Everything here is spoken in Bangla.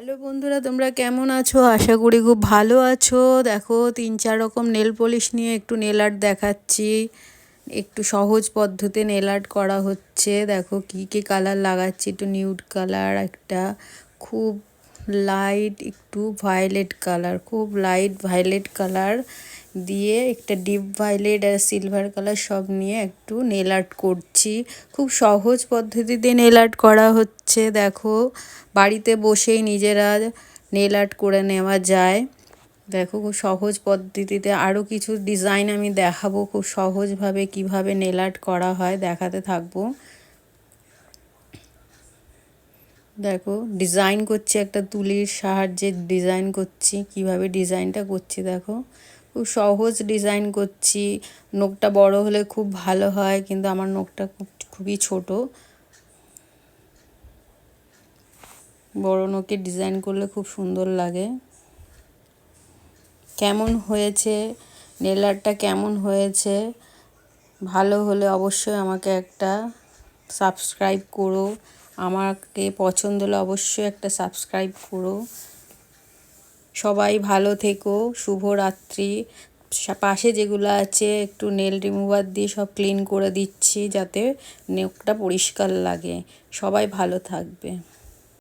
হ্যালো বন্ধুরা, তোমরা কেমন আছো? আশা করি খুব ভালো আছো। দেখো 3-4 রকম নেল পলিশ নিয়ে একটু নেল আর্ট দেখাচ্ছি। একটু সহজ পদ্ধতিতে নেল আর্ট করা হচ্ছে। দেখো কী কী কালার লাগাচ্ছি। একটু নিউড কালার, একটা খুব লাইট একটু ভায়োলেট কালার, খুব লাইট ভায়োলেট কালার দিয়ে একটা ডিপ ভায়োলেট আর সিলভার কালার সব নিয়ে একটু নেল আর্ট করছি। খুব সহজ পদ্ধতিতে নেল আর্ট করা হচ্ছে। দেখো বাড়িতে বসেই নিজেরা নেল আর্ট করে নেওয়া যায়। দেখো খুব সহজ পদ্ধতিতে আরও কিছু ডিজাইন আমি দেখাবো খুব সহজভাবে কিভাবে নেল আর্ট করা হয়, দেখাতে থাকবো। দেখো ডিজাইন করছি, একটা তুলির সাহায্যে ডিজাইন করছি। কিভাবে ডিজাইনটা করছি দেখো, খুব সহজ ডিজাইন করছি। নখটা বড় হলে খুব ভালো হয়, কিন্তু আমার নখটা খুবই ছোট। বড় নখে ডিজাইন করলে খুব সুন্দর লাগে। কেমন হয়েছে নেল আর্টটা, কেমন হয়েছে? ভালো হলে অবশ্যই আমাকে একটা সাবস্ক্রাইব করো। আমাকে পছন্দ হলে অবশ্যই একটা সাবস্ক্রাইব করো। সবাই ভালো থেকো, শুভরাত্রি। পাশে যেগুলো আছে একটু নেল রিমুভার দিয়ে সব ক্লিন করে দিচ্ছি, যাতে নখটা পরিষ্কার লাগে। সবাই ভালো থাকবে।